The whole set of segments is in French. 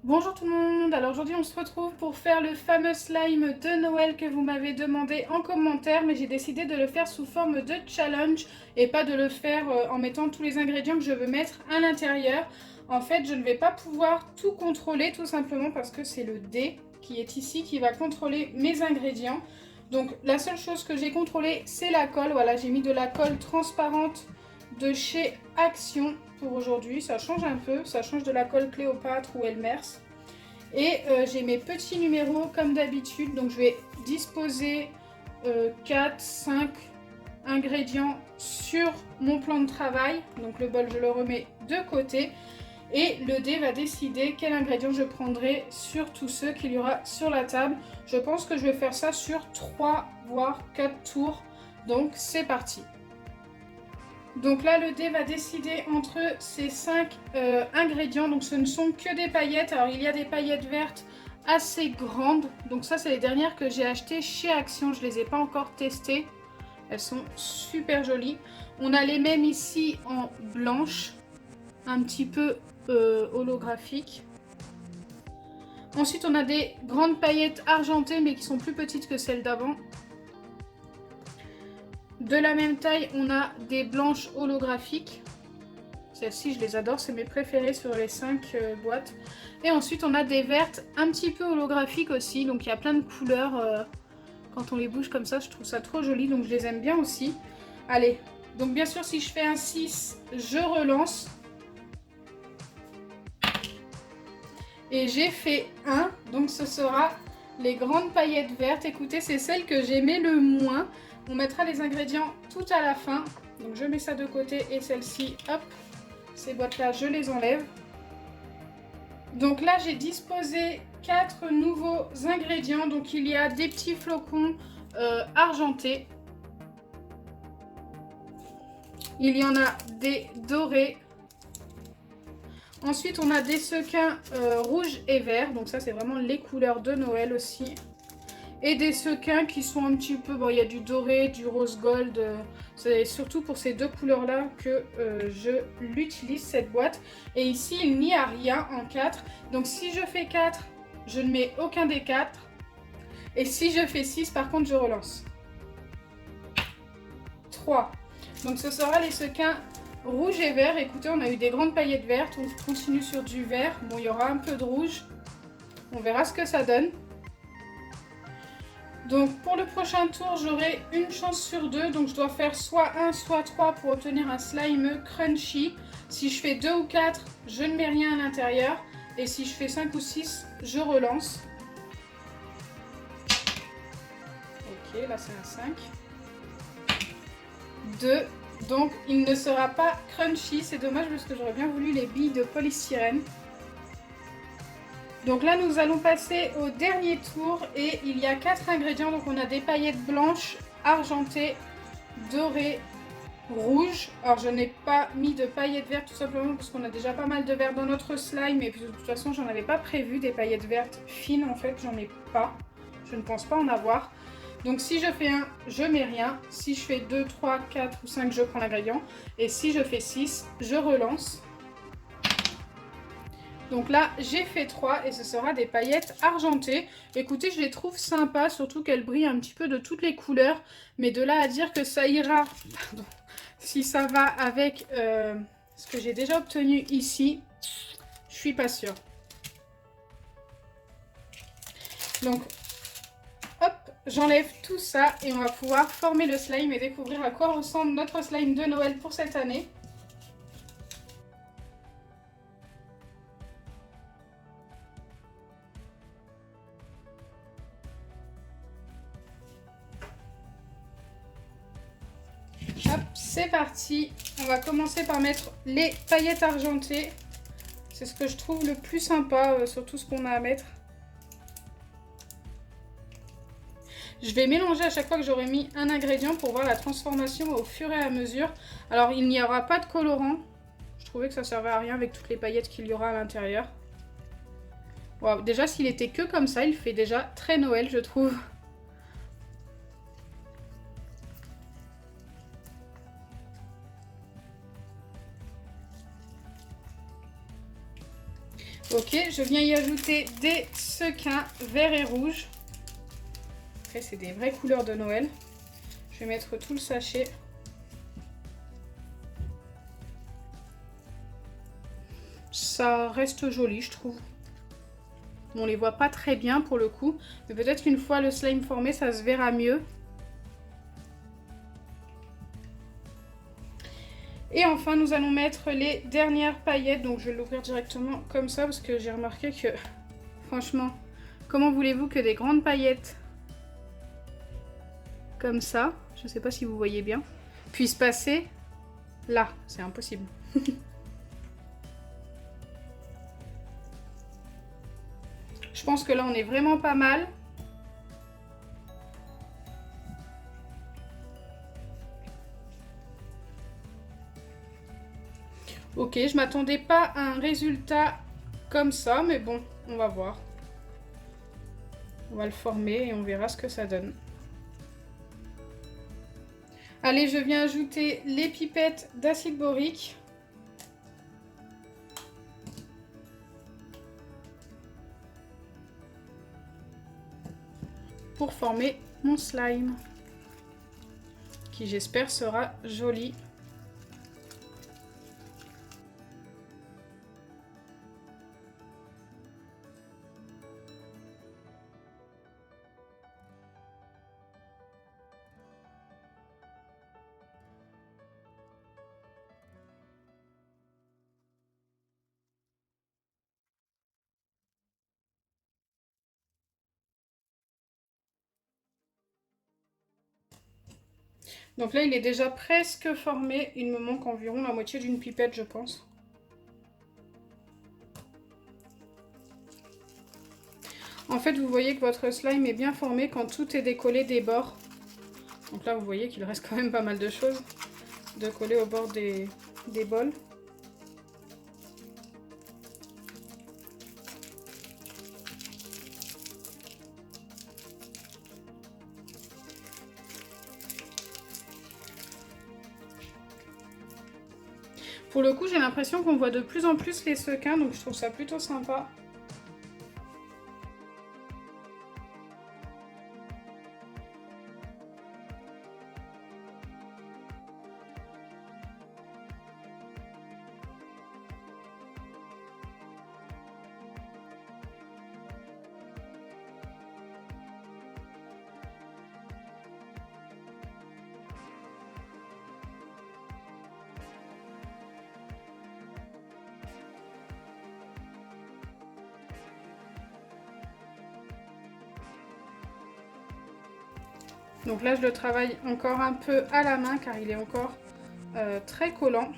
Bonjour tout le monde, alors aujourd'hui on se retrouve pour faire le fameux slime de Noël que vous m'avez demandé en commentaire, mais j'ai décidé de le faire sous forme de challenge et pas de le faire en mettant tous les ingrédients que je veux mettre à l'intérieur. En fait, je ne vais pas pouvoir tout contrôler tout simplement parce que c'est le dé qui est ici qui va contrôler mes ingrédients. Donc la seule chose que j'ai contrôlée, c'est la colle. Voilà, j'ai mis de la colle transparente de chez Action pour aujourd'hui. Ça change un peu, ça change de la colle Cléopâtre ou Elmers. Et j'ai mes petits numéros comme d'habitude. Donc je vais disposer 4-5 ingrédients sur mon plan de travail. Donc le bol, je le remets de côté. Et le dé va décider quel ingrédient je prendrai sur tous ceux qu'il y aura sur la table. Je pense que je vais faire ça sur 3 voire 4 tours. Donc c'est parti. Donc là, le dé va décider entre ces 5 ingrédients. Donc ce ne sont que des paillettes. Alors il y a des paillettes vertes assez grandes. Donc ça, c'est les dernières que j'ai achetées chez Action. Je ne les ai pas encore testées. Elles sont super jolies. On a les mêmes ici en blanche, un petit peu holographique. Ensuite, on a des grandes paillettes argentées, mais qui sont plus petites que celles d'avant. De la même taille, on a des blanches holographiques. Celles-ci, je les adore, c'est mes préférées sur les 5 boîtes. Et ensuite, on a des vertes un petit peu holographiques aussi. Donc, il y a plein de couleurs. Quand on les bouge comme ça, je trouve ça trop joli. Donc, je les aime bien aussi. Allez, donc bien sûr, si je fais un 6, je relance. Et j'ai fait 1, donc ce sera les grandes paillettes vertes. Écoutez, c'est celle que j'aimais le moins. On mettra les ingrédients tout à la fin. Donc je mets ça de côté et celle-ci, hop, ces boîtes-là, je les enlève. Donc là, j'ai disposé 4 nouveaux ingrédients. Donc il y a des petits flocons argentés. Il y en a des dorés. Ensuite, on a des sequins rouges et verts. Donc ça, c'est vraiment les couleurs de Noël aussi. Et des sequins qui sont un petit peu... Bon, il y a du doré, du rose gold. C'est surtout pour ces deux couleurs-là que je l'utilise, cette boîte. Et ici, il n'y a rien en 4. Donc si je fais 4, je ne mets aucun des 4. Et si je fais 6, par contre, je relance. 3. Donc ce sera les sequins rouge et vert. Écoutez, on a eu des grandes paillettes vertes. On continue sur du vert. Bon, il y aura un peu de rouge. On verra ce que ça donne. Donc pour le prochain tour, j'aurai une chance sur 2. Donc je dois faire soit 1, soit 3 pour obtenir un slime crunchy. Si je fais 2 ou 4, je ne mets rien à l'intérieur. Et si je fais 5 ou 6, je relance. Ok, là c'est un 5. 2. Donc il ne sera pas crunchy. C'est dommage parce que j'aurais bien voulu les billes de polystyrène. Donc là, nous allons passer au dernier tour et il y a 4 ingrédients. Donc on a des paillettes blanches, argentées, dorées, rouges. Alors je n'ai pas mis de paillettes vertes tout simplement parce qu'on a déjà pas mal de vert dans notre slime. Et puis de toute façon, j'en avais pas prévu des paillettes vertes fines en fait. J'en ai pas. Je ne pense pas en avoir. Donc si je fais 1, je mets rien. Si je fais 2, 3, 4 ou 5, je prends l'ingrédient. Et si je fais 6, je relance. Donc là, j'ai fait 3 et ce sera des paillettes argentées. Écoutez, je les trouve sympas, surtout qu'elles brillent un petit peu de toutes les couleurs. Mais de là à dire que ça ira, pardon, si ça va avec ce que j'ai déjà obtenu ici, je suis pas sûre. Donc, hop, j'enlève tout ça et on va pouvoir former le slime et découvrir à quoi ressemble notre slime de Noël pour cette année. Hop, c'est parti. On va commencer par mettre les paillettes argentées. C'est ce que je trouve le plus sympa sur tout ce qu'on a à mettre. Je vais mélanger à chaque fois que j'aurai mis un ingrédient pour voir la transformation au fur et à mesure. Alors, il n'y aura pas de colorant. Je trouvais que ça servait à rien avec toutes les paillettes qu'il y aura à l'intérieur. Wow, déjà, s'il était que comme ça, il fait déjà très Noël, je trouve. Ok, je viens y ajouter des sequins verts et rouges. Après, c'est des vraies couleurs de Noël. Je vais mettre tout le sachet. Ça reste joli, je trouve. On les voit pas très bien pour le coup, mais peut-être qu'une fois le slime formé, ça se verra mieux. Et enfin, nous allons mettre les dernières paillettes. Donc, je vais l'ouvrir directement comme ça parce que j'ai remarqué que, franchement, comment voulez-vous que des grandes paillettes comme ça, je ne sais pas si vous voyez bien, puissent passer là? C'est impossible. Je pense que là, on est vraiment pas mal. Ok, je m'attendais pas à un résultat comme ça, mais bon, on va voir. On va le former et on verra ce que ça donne. Allez, je viens ajouter les pipettes d'acide borique. Pour former mon slime, qui j'espère sera joli. Donc là, il est déjà presque formé. Il me manque environ la moitié d'une pipette, je pense. En fait, vous voyez que votre slime est bien formé quand tout est décollé des bords. Donc là, vous voyez qu'il reste quand même pas mal de choses de coller au bord des bols. Pour le coup, j'ai l'impression qu'on voit de plus en plus les sequins, donc je trouve ça plutôt sympa. Donc là, je le travaille encore un peu à la main car il est encore très collant.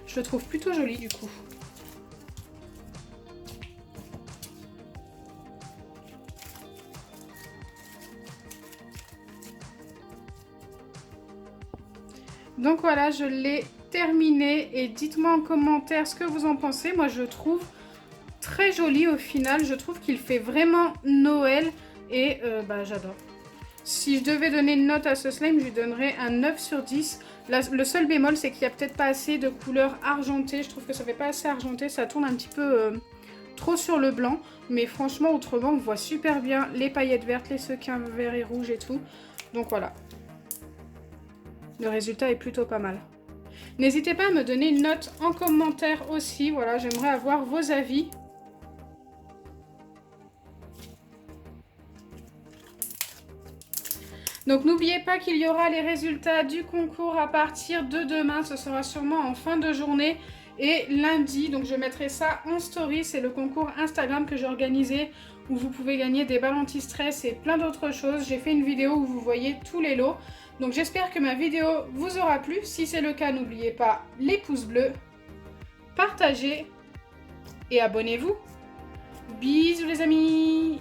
Je le trouve plutôt joli du coup. Donc voilà, je l'ai terminé et dites-moi en commentaire ce que vous en pensez. Moi, je trouve très joli au final. Je trouve qu'il fait vraiment Noël et j'adore. Si je devais donner une note à ce slime, je lui donnerais un 9 sur 10. Là, le seul bémol, c'est qu'il n'y a peut-être pas assez de couleur argentée. Je trouve que ça fait pas assez argenté. Ça tourne un petit peu trop sur le blanc. Mais franchement, autrement, on voit super bien les paillettes vertes, les sequins verts et rouges et tout. Donc voilà. Le résultat est plutôt pas mal. N'hésitez pas à me donner une note en commentaire aussi. Voilà, j'aimerais avoir vos avis. Donc n'oubliez pas qu'il y aura les résultats du concours à partir de demain. Ce sera sûrement en fin de journée et lundi. Donc je mettrai ça en story. C'est le concours Instagram que j'ai organisé où vous pouvez gagner des balles anti-stress et plein d'autres choses. J'ai fait une vidéo où vous voyez tous les lots. Donc j'espère que ma vidéo vous aura plu. Si c'est le cas, n'oubliez pas les pouces bleus, partagez et abonnez-vous. Bisous les amis!